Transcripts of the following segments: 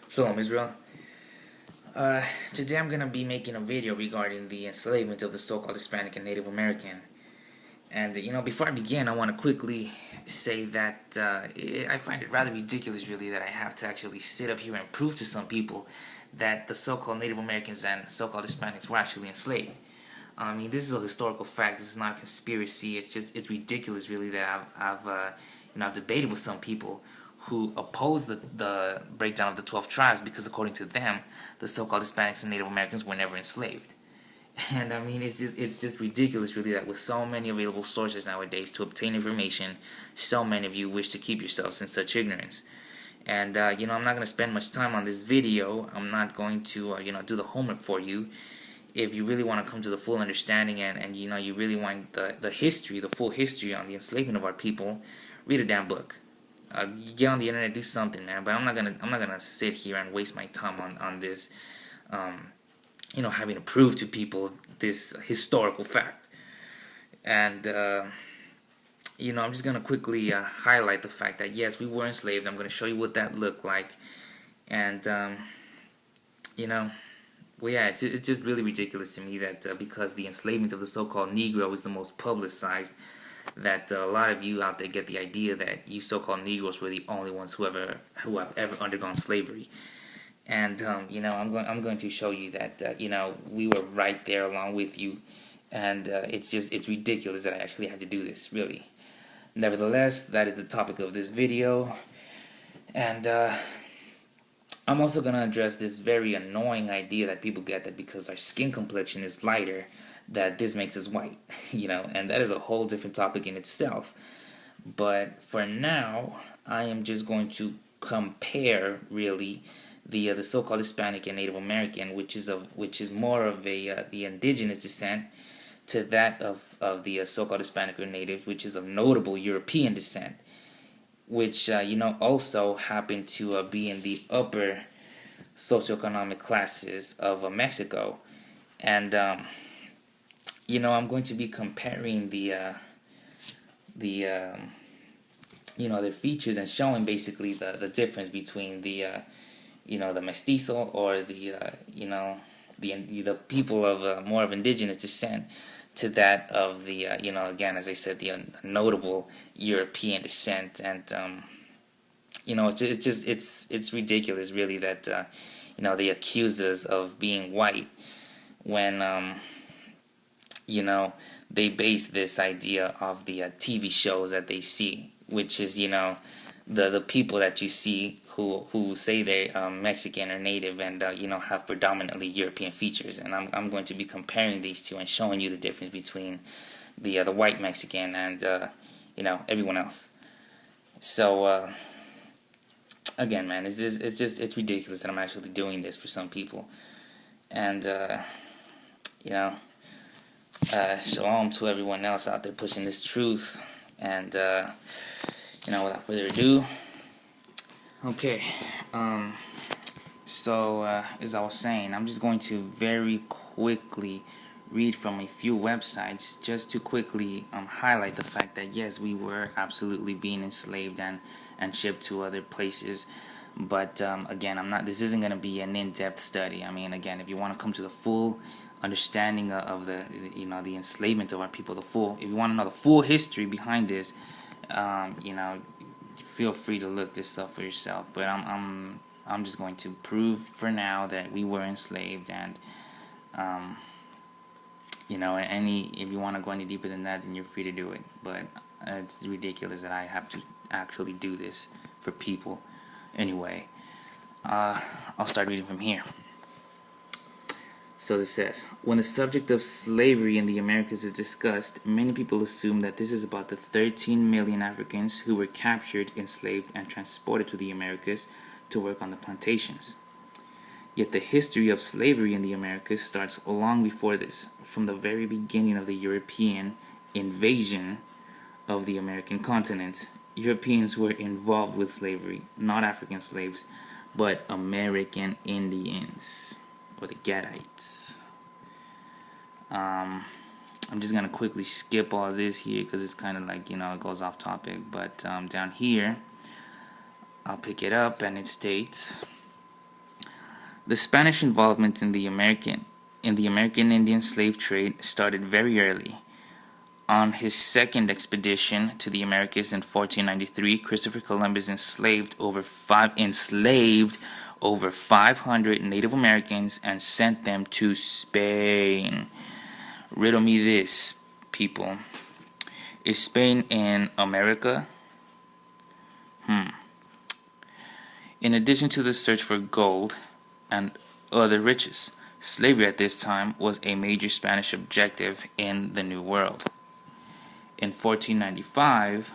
Shalom Israel. Uh, Today I'm gonna be making a video regarding the enslavement of the so-called Hispanic and Native American. And before I begin, I want to quickly say that I find it rather ridiculous, really, that I have to actually sit up here and prove to some people that the so-called Native Americans and so-called Hispanics were actually enslaved. I mean, this is a historical fact. This is not a conspiracy. It's ridiculous, really, that I've debated with some people who oppose the breakdown of the 12 tribes because, according to them, the so-called Hispanics and Native Americans were never enslaved. And I mean, it's just ridiculous, really, that with so many available sources nowadays to obtain information, so many of you wish to keep yourselves in such ignorance. And I'm not going to spend much time on this video. I'm not going to do the homework for you. If you really want to come to the full understanding and you really want the history, the full history on the enslavement of our people, read a damn book. Get on the internet, do something, man. But I'm not gonna sit here and waste my time on this. Having to prove to people this historical fact. And I'm just gonna quickly highlight the fact that yes, we were enslaved. I'm gonna show you what that looked like. And well, yeah, it's just really ridiculous to me that because the enslavement of the so-called Negro is the most publicized, that a lot of you out there get the idea that you so-called Negroes were the only ones who have ever undergone slavery. And I'm going to show you that we were right there along with you, and it's ridiculous that I actually had to do this, really. Nevertheless, that is the topic of this video, and I'm also going to address this very annoying idea that people get that because our skin complexion is lighter, that this makes us white, and that is a whole different topic in itself. But for now, I am just going to compare, really, the so-called Hispanic and Native American, which is more of the indigenous descent, to that of the so-called Hispanic or Native, which is of notable European descent, which also happen to be in the upper socioeconomic classes of Mexico. And I'm going to be comparing their features and showing basically the difference between the mestizo, or the people of more of indigenous descent, to that of the again, as I said, the notable European descent. And it's ridiculous, really, that they accuse us of being white when they base this idea of the TV shows that they see, which is the people that you see who say they're Mexican or Native, and have predominantly European features. And I'm going to be comparing these two and showing you the difference between the white Mexican and everyone else. So again, man, it's ridiculous that I'm actually doing this for some people. And shalom to everyone else out there pushing this truth. And without further ado, okay, so as I was saying, I'm just going to very quickly read from a few websites just to quickly highlight the fact that yes, we were absolutely being enslaved and shipped to other places. But again, this isn't going to be an in-depth study. I mean, again, if you want to come to the full understanding of the the enslavement of our people, if you want to know the full history behind this, feel free to look this up for yourself. But I'm just going to prove for now that we were enslaved. And if you want to go any deeper than that, then you're free to do it. But it's ridiculous that I have to actually do this for people. Anyway, I'll start reading from here. So this says, when the subject of slavery in the Americas is discussed, many people assume that this is about the 13 million Africans who were captured, enslaved, and transported to the Americas to work on the plantations. Yet the history of slavery in the Americas starts long before this, from the very beginning of the European invasion of the American continent. Europeans were involved with slavery, not African slaves, but American Indians, or the Gadites. I'm just gonna quickly skip all this here because it's kind of like it goes off topic. But down here, I'll pick it up, and it states, The Spanish involvement in the American Indian slave trade started very early. On his second expedition to the Americas in 1493, Christopher Columbus enslaved over 500 Native Americans and sent them to Spain. Riddle me this, people. Is Spain in America? In addition to the search for gold and other riches, slavery at this time was a major Spanish objective in the New World. In 1495,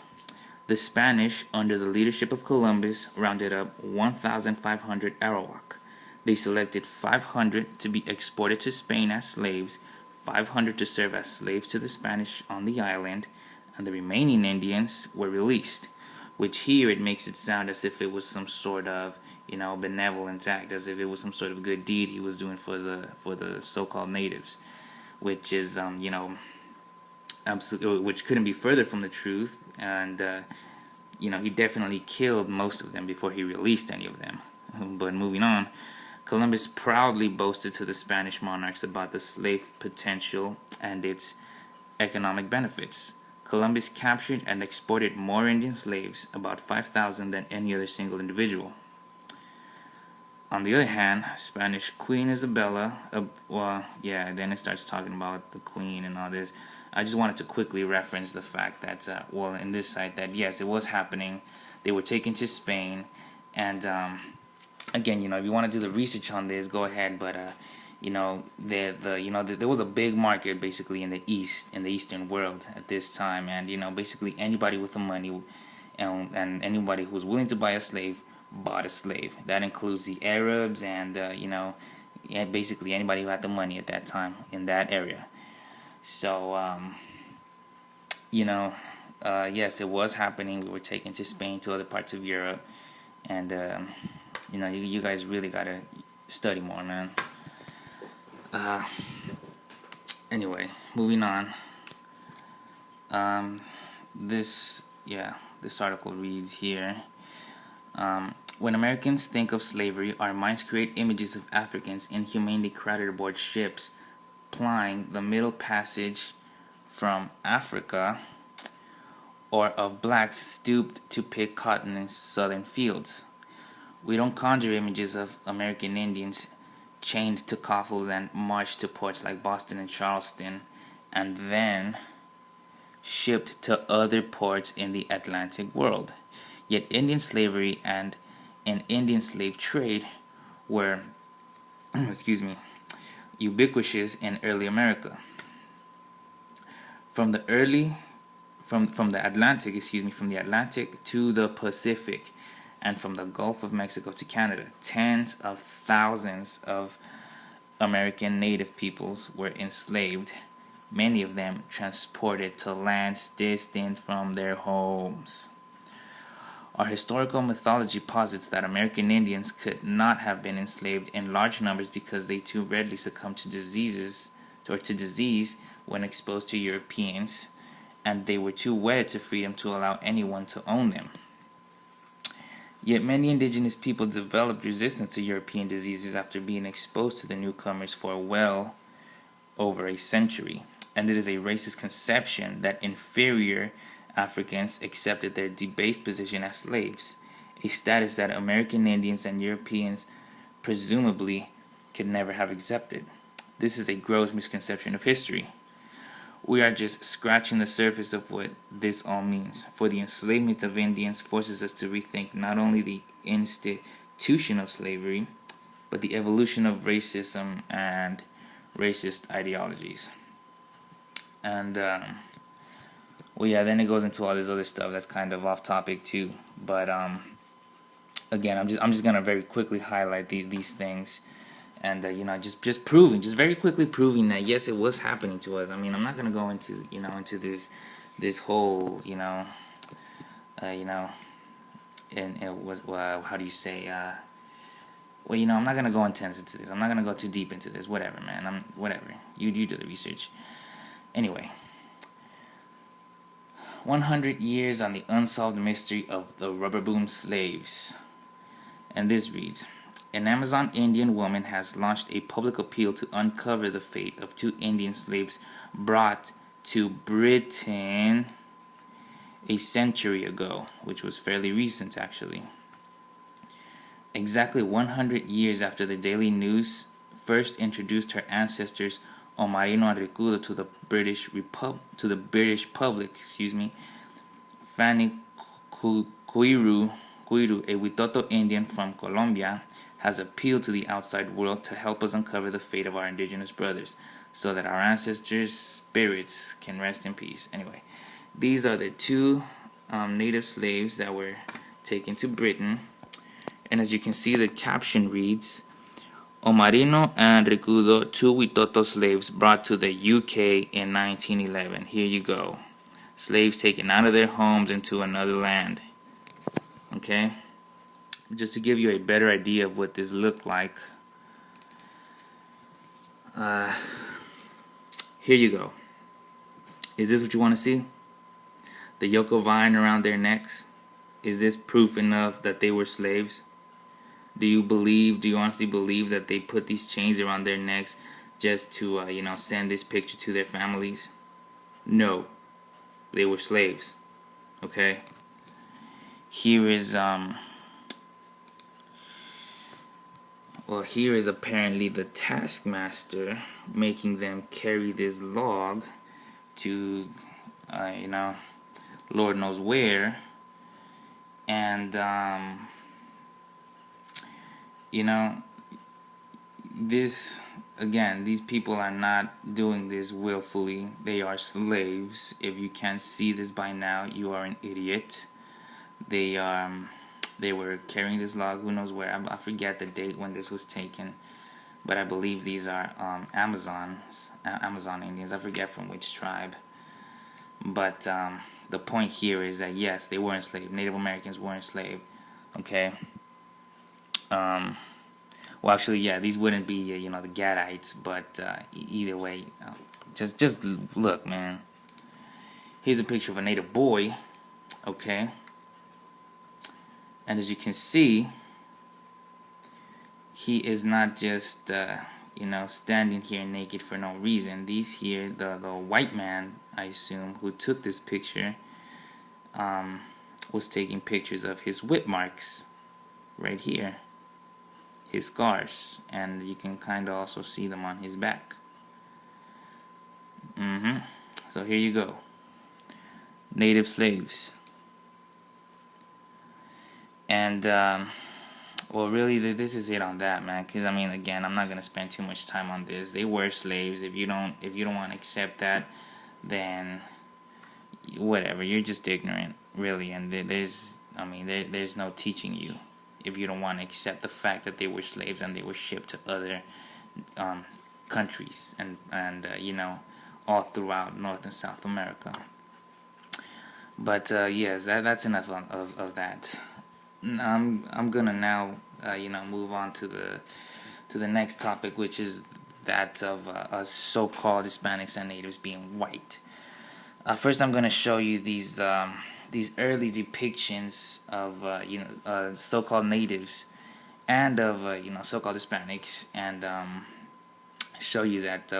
the Spanish, under the leadership of Columbus, rounded up 1,500 Arawak. They selected 500 to be exported to Spain as slaves, 500 to serve as slaves to the Spanish on the island, and the remaining Indians were released. Which here it makes it sound as if it was some sort of, benevolent act, as if it was some sort of good deed he was doing for the so-called natives, which is, which couldn't be further from the truth. And he definitely killed most of them before he released any of them. But moving on, Columbus proudly boasted to the Spanish monarchs about the slave potential and its economic benefits. Columbus captured and exported more Indian slaves, about 5,000, than any other single individual. On the other hand, Spanish Queen Isabella, then it starts talking about the Queen and all this. I just wanted to quickly reference the fact that, in this site, that yes, it was happening. They were taken to Spain, and again, if you want to do the research on this, go ahead. But there was a big market basically in the Eastern world at this time, and basically anybody with the money and anybody who was willing to buy a slave bought a slave. That includes the Arabs and basically anybody who had the money at that time in that area. So yes, it was happening. We were taken to Spain, to other parts of Europe, and you guys really gotta study more, man. Anyway, moving on. This article reads here. When Americans think of slavery, our minds create images of Africans inhumanely crowded aboard ships plying the Middle Passage from Africa, or of blacks stooped to pick cotton in southern fields. We don't conjure images of American Indians chained to coffles and marched to ports like Boston and Charleston, and then shipped to other ports in the Atlantic world. Yet Indian slavery and an Indian slave trade were ubiquitous in early America. From the Atlantic to the Pacific, and from the Gulf of Mexico to Canada, tens of thousands of American native peoples were enslaved, many of them transported to lands distant from their homes. Our historical mythology posits that American Indians could not have been enslaved in large numbers because they too readily succumbed to disease when exposed to Europeans, and they were too wedded to freedom to allow anyone to own them. Yet many indigenous people developed resistance to European diseases after being exposed to the newcomers for well over a century, and it is a racist conception that inferior Africans accepted their debased position as slaves, a status that American Indians and Europeans presumably could never have accepted. This is a gross misconception of history. We are just scratching the surface of what this all means, for the enslavement of Indians forces us to rethink not only the institution of slavery, but the evolution of racism and racist ideologies. And then it goes into all this other stuff that's kind of off topic too. But again, I'm just gonna very quickly highlight these things. And just very quickly proving that yes, it was happening to us. I mean, I'm not gonna go into into this whole and it was how do you say I'm not gonna go intense into this. I'm not gonna go too deep into this. Whatever, man. Whatever. You do the research. Anyway, 100 years on the unsolved mystery of the rubber boom slaves, and this reads. An Amazon Indian woman has launched a public appeal to uncover the fate of 2 Indian slaves brought to Britain a century ago, which was fairly recent actually. Exactly 100 years after the Daily News first introduced her ancestors Omarino and Ricudo to the British public, Fanny Cuiru, a Witoto Indian from Colombia, has appealed to the outside world to help us uncover the fate of our indigenous brothers, so that our ancestors' spirits can rest in peace. Anyway, these are the 2 native slaves that were taken to Britain. And as you can see, the caption reads, Omarino and Ricudo, 2 Witoto slaves brought to the UK in 1911. Here you go. Slaves taken out of their homes into another land. Okay? Just to give you a better idea of what this looked like, here you go. Is this what you want to see? The yoke of iron around their necks? Is this proof enough that they were slaves? Do you honestly believe that they put these chains around their necks just to, send this picture to their families? No. They were slaves. Okay? Here is apparently the taskmaster making them carry this log to, Lord knows where. And, these people are not doing this willfully. They are slaves. If you can't see this by now, you are an idiot. They were carrying this log, who knows where. I forget the date when this was taken, but I believe these are Amazon Indians. I forget from which tribe. But the point here is that yes, they were enslaved. Native Americans were enslaved. Okay. Well, actually, yeah, these wouldn't be, the Gadites, but either way, just look, man. Here's a picture of a native boy, okay? And as you can see, he is not just, standing here naked for no reason. These here, the white man, I assume, who took this picture, was taking pictures of his whip marks right here. His scars, and you can kind of also see them on his back. So here you go. Native slaves. And well, really, this is it on that, man. Because again, I'm not gonna spend too much time on this. They were slaves. If you don't want to accept that, then whatever. You're just ignorant, really. And there's no teaching you. If you don't want to accept the fact that they were slaves and they were shipped to other countries and all throughout North and South America. But yes, that's enough of that. I'm gonna now move on to the next topic, which is that of us so-called Hispanics and natives being white. First, I'm gonna show you these early depictions of so-called natives and of so-called Hispanics, and show you that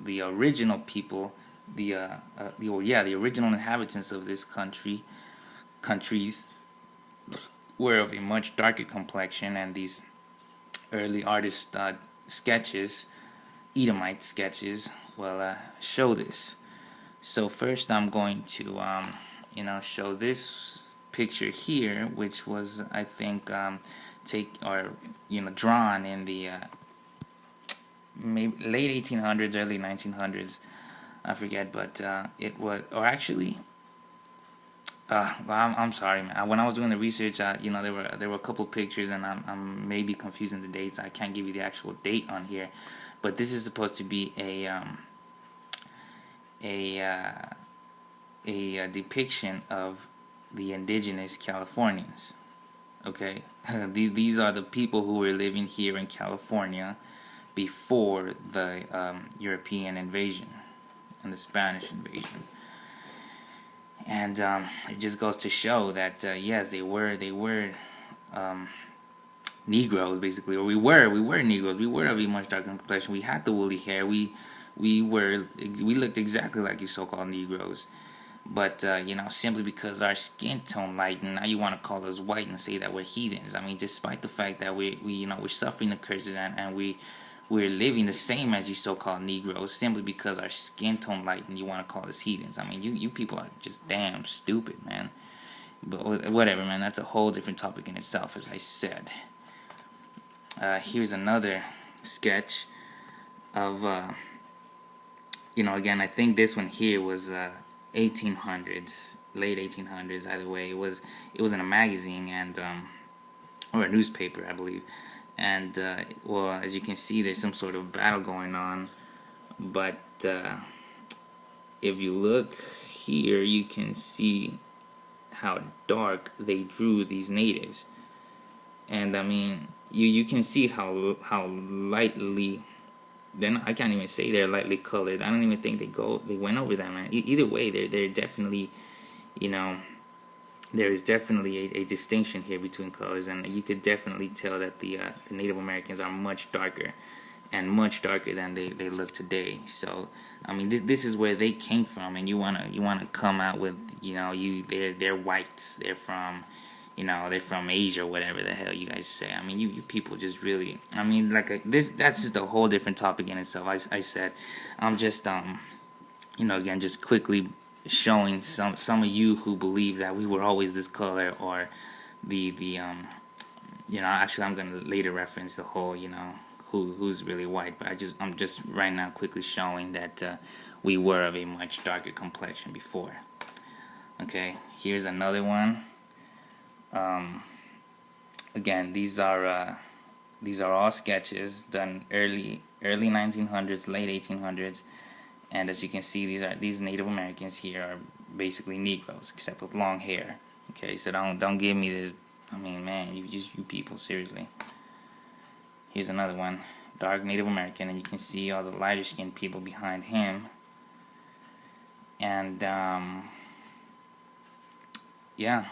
the original people, the original inhabitants of this countries were of a much darker complexion, and these early artist sketches, Edomite sketches, will show this. So first, I'm going to show this picture here, which was, I think, drawn in the maybe late 1800s, early 1900s. I forget, but it was, or actually, well, I'm sorry, man. When I was doing the research, there were a couple pictures, and I'm maybe confusing the dates. I can't give you the actual date on here, but this is supposed to be a depiction of the indigenous Californians. Okay, these are the people who were living here in California before the European invasion and the Spanish invasion. And it just goes to show that yes, they were Negroes, basically, or we were Negroes. We were of a much darker complexion. We had the woolly hair. We looked exactly like you so-called Negroes. But simply because our skin tone lightened, now you want to call us white and say that we're heathens. I mean, despite the fact that we're suffering the curses, and we're living the same as you so-called Negroes, simply because our skin tone lightened, you want to call us heathens. I mean, you people are just damn stupid, man. But whatever, man. That's a whole different topic in itself, as I said. Here's another sketch of, again, I think this one here was 1800s, late 1800s. Either way, it was in a magazine and or a newspaper, I believe. And well, as you can see, there's some sort of battle going on. But if you look here, you can see how dark they drew these natives. And I mean, you can see how lightly, then I can't even say they're lightly colored. I don't even think they went over that, man. Either way, they're definitely, there is definitely a distinction here between colors, and you could definitely tell that the Native Americans are much darker, and much darker than they look today. So I mean, this is where they came from, and you wanna come out with they're white, they're from Asia or whatever the hell you guys say. I mean, you people just really, I mean, that's just a whole different topic in itself. I said, I'm just again, just quickly showing some of you who believe that we were always this color, or actually I'm gonna later reference the whole who's really white, but I'm just right now quickly showing that we were of a much darker complexion before. Okay, here's another one. Again, these are all sketches done early 1900s, late 1800s, and as you can see, these Native Americans here are basically Negroes, except with long hair. Okay, so don't give me this. I mean, man, you people, seriously. Here's another one, dark Native American, and you can see all the lighter skinned people behind him. And yeah,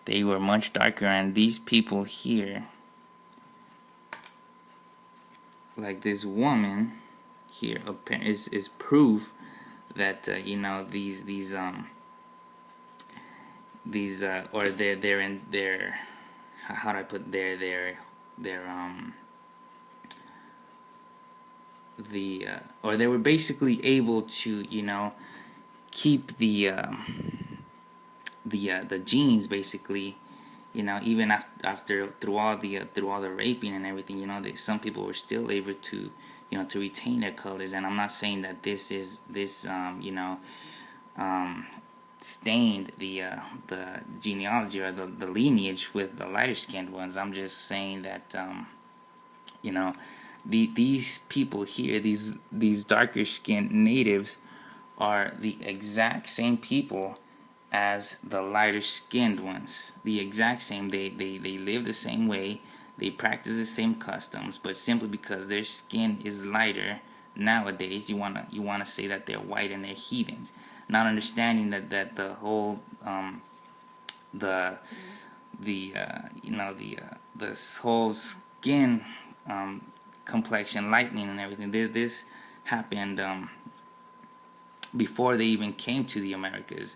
they were much darker, and these people here, like this woman here, is proof that these or they're in their, how do I put, or they were basically able to keep the genes, basically, even after through all the raping and everything, some people were still able to to retain their colors. And I'm not saying that this stained the genealogy or the lineage with the lighter skinned ones. I'm just saying that these people here, these darker skinned natives, are the exact same people as the lighter skinned ones. The exact same. They live the same way, they practice the same customs, but simply because their skin is lighter nowadays, you wanna say that they're white and they're heathens, not understanding that the whole this whole skin complexion lightening and everything. This happened before they even came to the Americas.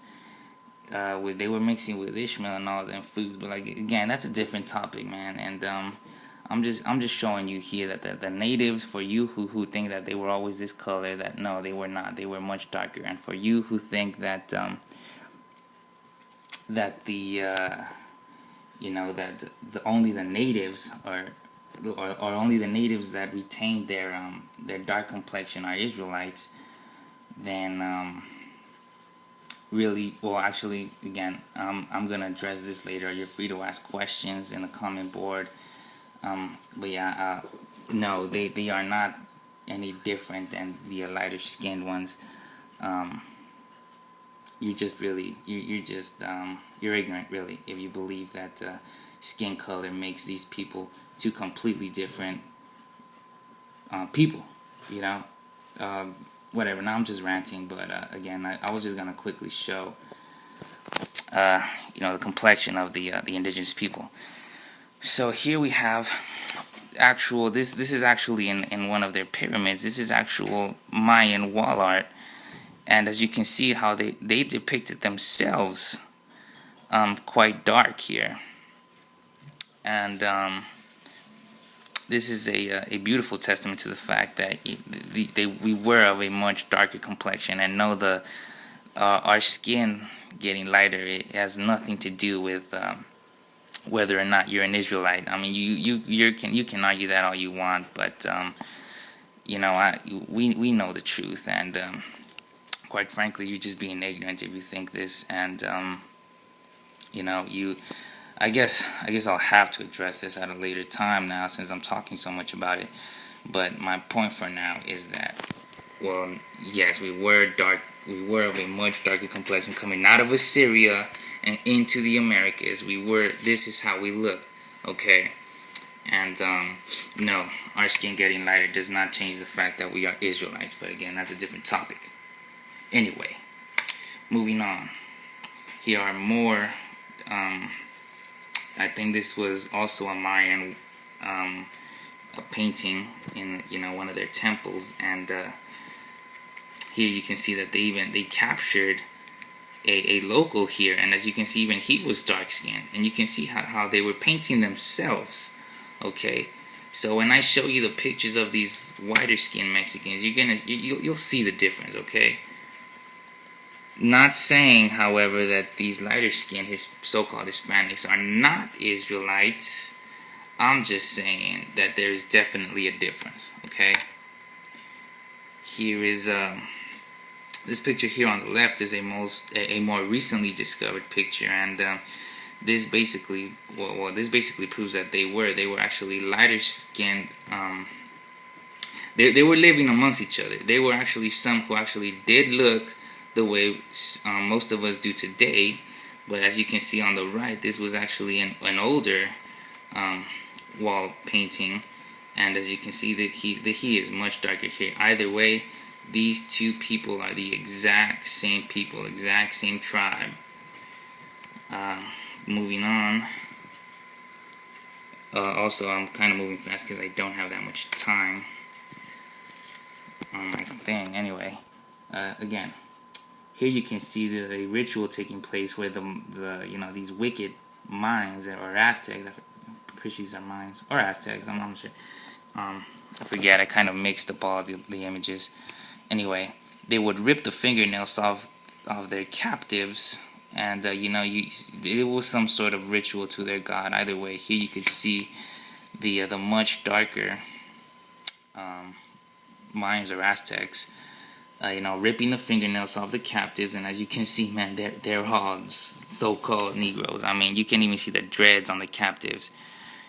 They were mixing with Ishmael and all them foods, but again, that's a different topic, man. And I'm just showing you here that the natives, for you who think that they were always this color, that no, they were not. They were much darker. And for you who think that that only the natives or only the natives that retained their dark complexion are Israelites, then really, well, actually, again, I'm gonna address this later. You're free to ask questions in the comment board. But yeah, no, they are not any different than the lighter skinned ones. You just really, you're ignorant, really, if you believe that skin color makes these people two completely different people. Whatever. Now I'm just ranting, but again, I was just gonna quickly show the complexion of the indigenous people. So here we have actual, this is actually in one of their pyramids. This is actual Mayan wall art, and as you can see how they depicted themselves quite dark here. And this is a beautiful testament to the fact that we were of a much darker complexion. And know the our skin getting lighter, it has nothing to do with whether or not you're an Israelite. I mean, you can argue that all you want, but you know, we know the truth, and quite frankly, you're just being ignorant if you think this. And you know, I guess I'll have to address this at a later time now, since I'm talking so much about it. But my point for now is that, well, yes, we were dark. We were of a much darker complexion coming out of Assyria and into the Americas. This is how we look, okay? And no, our skin getting lighter does not change the fact that we are Israelites. But again, that's a different topic. Anyway, moving on. Here are more. I think this was also a Mayan a painting in one of their temples, and here you can see that they captured a local here, and as you can see, even he was dark skinned, and you can see how they were painting themselves. Okay, so when I show you the pictures of these whiter skinned Mexicans, you'll see the difference. Okay, not saying, however, that these lighter skinned so-called Hispanics are not Israelites. I'm just saying that there is definitely a difference. Okay, here is this picture here on the left is a more recently discovered picture, and this basically proves that they were actually lighter skinned. They were living amongst each other. They were actually some who actually did look the way most of us do today, but as you can see on the right, this was actually an older wall painting, and as you can see that he is much darker here. Either way, these two people are the exact same people, exact same tribe. Moving on. Also, I'm kind of moving fast because I don't have that much time on my thing. Anyway, again, here you can see the ritual taking place where the these wicked Mayans or Aztecs. I'm pretty sure these are Mayans or Aztecs. I'm not sure. I forget. I kind of mixed up all the images. Anyway, they would rip the fingernails off of their captives, and it was some sort of ritual to their god. Either way, here you could see the much darker Mayans or Aztecs, ripping the fingernails off the captives, and as you can see, man, they're all so-called Negroes. I mean, you can even see the dreads on the captives.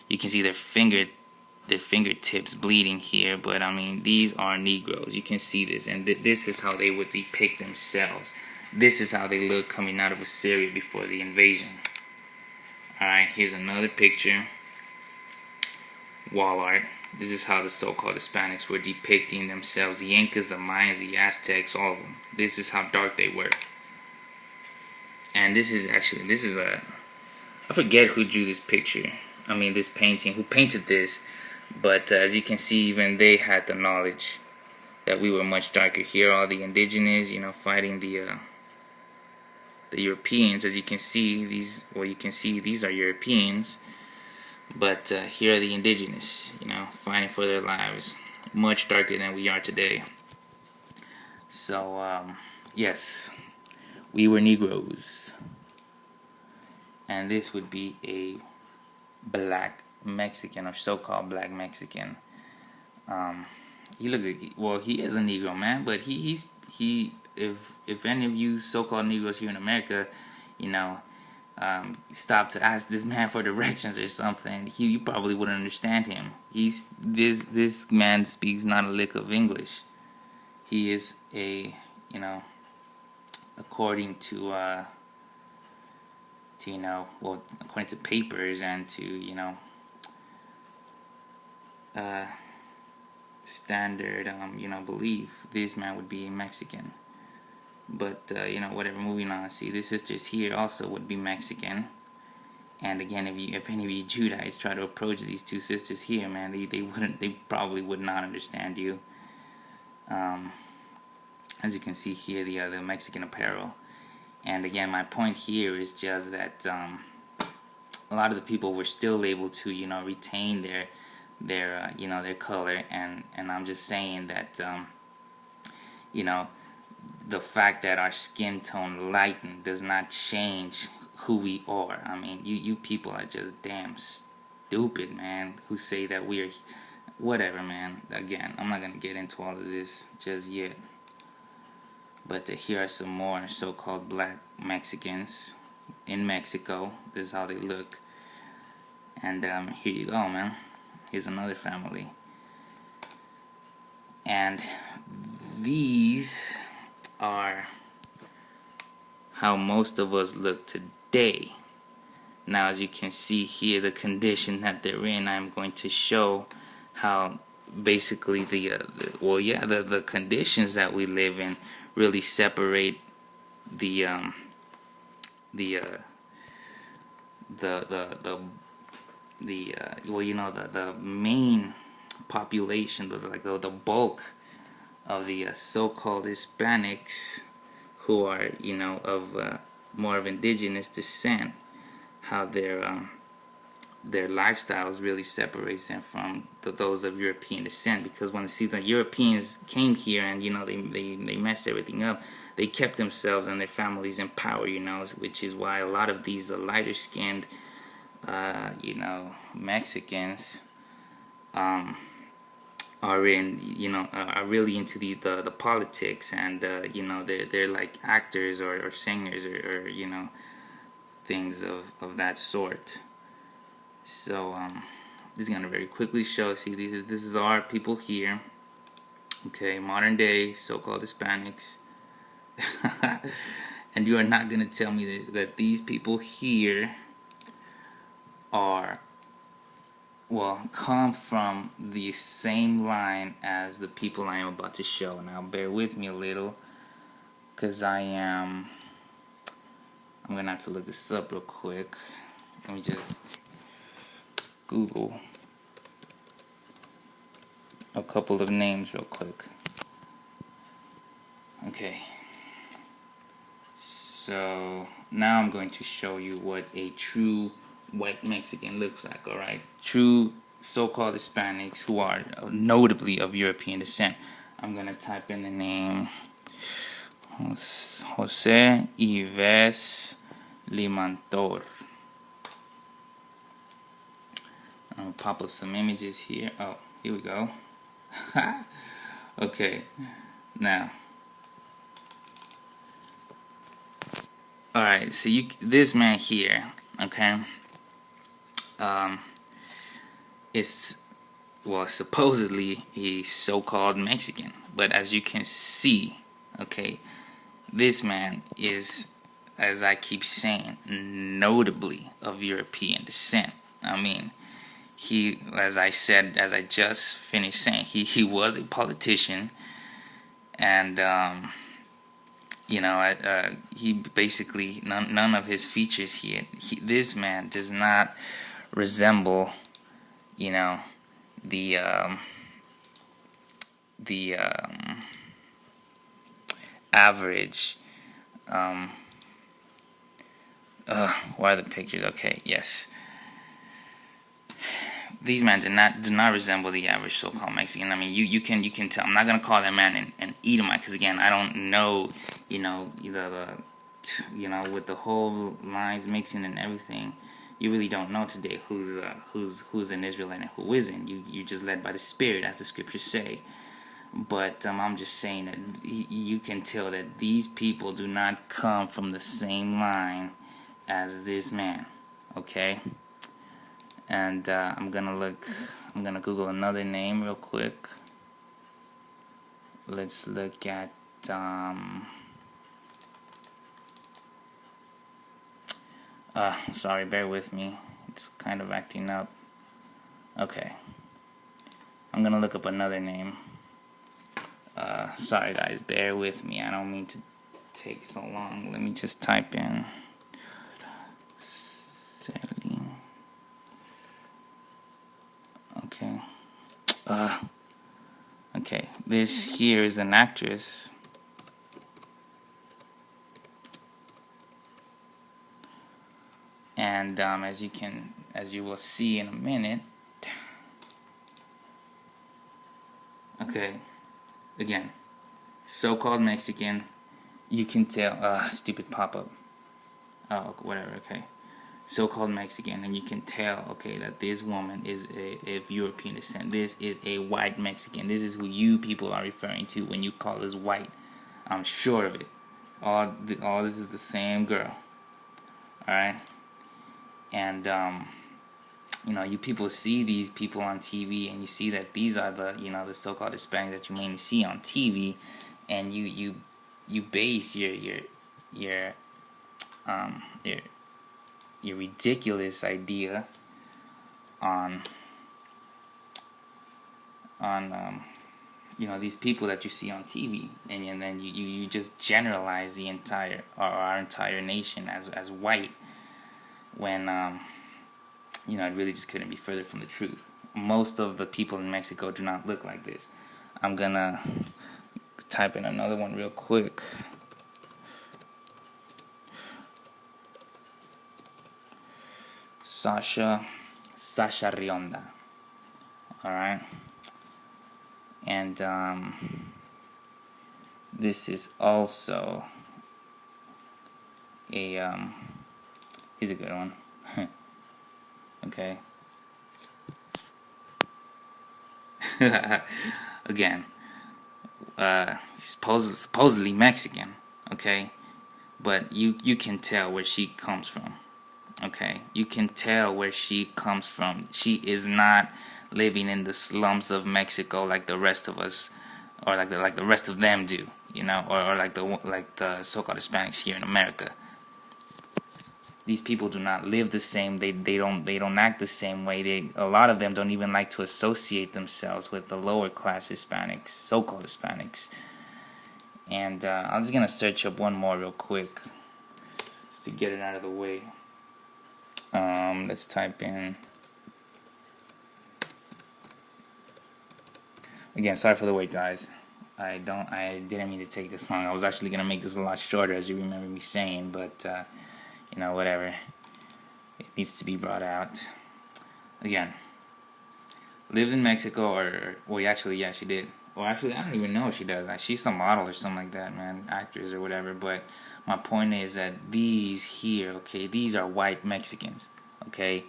You can see their fingertips bleeding here, but I mean, these are Negroes. You can see this, and this is how they would depict themselves. This is how they look coming out of Assyria before the invasion. Alright, here's another picture. Wall art. This is how the so-called Hispanics were depicting themselves. The Incas, the Mayans, the Aztecs, all of them. This is how dark they were. And this is I forget who drew this picture. I mean, this painting, who painted this. But as you can see, even they had the knowledge that we were much darker. Here, all the indigenous, fighting the Europeans. As you can see, these are Europeans. But here are the indigenous, fighting for their lives, much darker than we are today. So, yes, we were Negroes. And this would be a black Mexican, or so-called black Mexican. He looks like, well, he is a Negro, man, but if any of you so-called Negroes here in America, stop to ask this man for directions or something, you probably wouldn't understand him. This man speaks not a lick of English. He is according to according to papers and to standard belief, this man would be a Mexican. But whatever, moving on. See, this sister's here also would be Mexican, And again, if any of you Judites try to approach these two sisters here, man, they probably would not understand you. As you can see here, the Mexican apparel. And again, my point here is just that a lot of the people were still able to, you know, retain their color, and I'm just saying that you know, the fact that our skin tone lightened does not change who we are. I mean, you people are just damn stupid, man, who say that we're whatever, man. Again, I'm not gonna get into all of this just yet. But here are some more so-called black Mexicans in Mexico. This is how they look. And here you go, man. Here's another family. And these are how most of us look today. Now, as you can see here, the condition that they're in, I'm going to show how basically the conditions that we live in really separate the main population, the bulk of the so-called Hispanics, who are, you know, of more of indigenous descent, how their lifestyles really separates them from those of European descent. Because when the Europeans came here and, you know, they messed everything up, they kept themselves and their families in power, you know, which is why a lot of these lighter skinned you know, Mexicans are really into the politics, and you know, they're like actors or singers or you know, things of that sort. So this is gonna very quickly show. See, this is our people here. Okay, modern day so-called Hispanics. And you are not gonna tell me that these people here come from the same line as the people I am about to show. Now bear with me a little, because I'm gonna have to look this up real quick. Let me just Google a couple of names real quick. Okay, so now I'm going to show you what a true white Mexican looks like. Alright, true so-called Hispanics who are notably of European descent. I'm gonna type in the name Jose Ives Limantor. I'll pop up some images here. Oh, here we go. Okay, now, alright, so this man here, okay, is, well, supposedly he's so-called Mexican, but as you can see, okay, this man is, as I keep saying, notably of European descent. I mean, he, as I just finished saying, he was a politician, and you know, he basically, none of his features here, this man does not resemble, you know, the average where are the pictures? Okay, yes, these men do not resemble the average so-called Mexican. I mean, you can tell. I'm not gonna call that man an Edomite, because again, I don't know, you know, with the whole lines mixing and everything, you really don't know today who's an Israelite and who isn't. You're just led by the Spirit, as the scriptures say. But I'm just saying that you can tell that these people do not come from the same line as this man. Okay. And I'm gonna Google another name real quick. Let's look at sorry, bear with me, it's kind of acting up. Okay, I'm gonna look up another name. Sorry guys, bear with me, I don't mean to take so long. Let me just type in Sally. Okay, this here is an actress. And as you will see in a minute. Okay, again, so-called Mexican. You can tell. Stupid pop-up. Oh, whatever. Okay, so-called Mexican, and you can tell. Okay, that this woman is of European descent. This is a white Mexican. This is who you people are referring to when you call us white. I'm sure of it. All this is the same girl. All right. And you know, you people see these people on TV, and you see that these are the, you know, the so-called Hispanics that you mainly see on TV, and you base your ridiculous idea on you know, these people that you see on TV, and then you just generalize the entire, or our entire nation as white, when you know, it really just couldn't be further from the truth. Most of the people in Mexico do not look like this. I'm gonna type in another one real quick. Sasha Rionda. Alright. And this is also a here's a good one. Okay. Again, supposedly Mexican, okay, but you can tell where she comes from. Okay, you can tell where she comes from. She is not living in the slums of Mexico like the rest of us, or like the rest of them do, you know, or like the so-called Hispanics here in America. These people do not live the same. They don't act the same way. A lot of them don't even like to associate themselves with the lower class Hispanics, so-called Hispanics. And I'm just gonna search up one more real quick, just to get it out of the way. Let's type in. Again, sorry for the wait, guys. I didn't mean to take this long. I was actually gonna make this a lot shorter, as you remember me saying, but you know, whatever. It needs to be brought out. Again, lives in Mexico, or well, actually, yeah, she did. Or actually, I don't even know if she does. She's some model or something like that, man, actress or whatever. But my point is that these here, okay, these are white Mexicans, okay.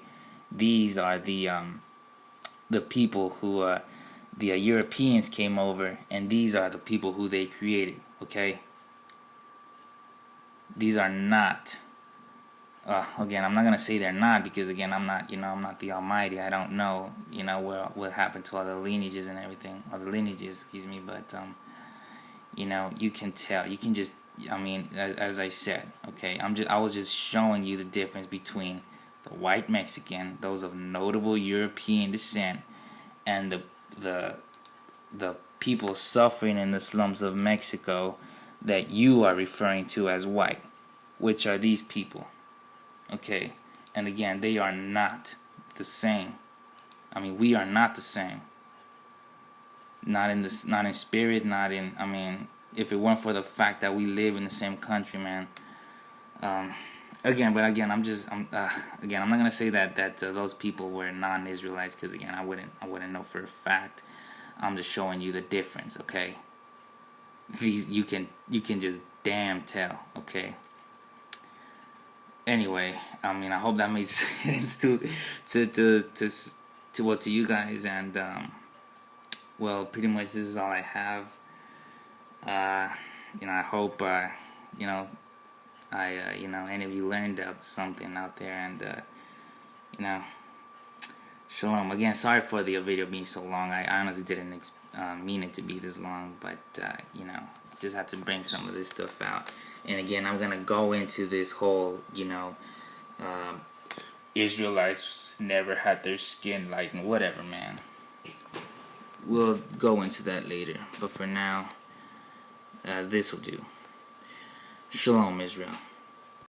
These are the people who the Europeans came over, and these are the people who they created, okay. These are not. Again, I'm not gonna say they're not, because again, I'm not the Almighty. I don't know, what happened to all the lineages and everything, all the lineages, excuse me. But you can tell. You can just, as I said, okay. I was just showing you the difference between the white Mexican, those of notable European descent, and the people suffering in the slums of Mexico that you are referring to as white, which are these people. Okay, and again, they are not the same. We are not the same. Not in spirit, not in. If it weren't for the fact that we live in the same country, man. I'm not gonna say that those people were non-Israelites, because again, I wouldn't know for a fact. I'm just showing you the difference, okay? You can just damn tell, okay? Anyway, I hope that makes sense to you guys, and well, pretty much this is all I have. I hope any of you learned something out there, and shalom. Again, sorry for the video being so long. I honestly didn't mean it to be this long, but just had to bring some of this stuff out. And again, I'm gonna go into this whole, Israelites never had their skin lightened, whatever, man. We'll go into that later, but for now, this will do. Shalom, Israel.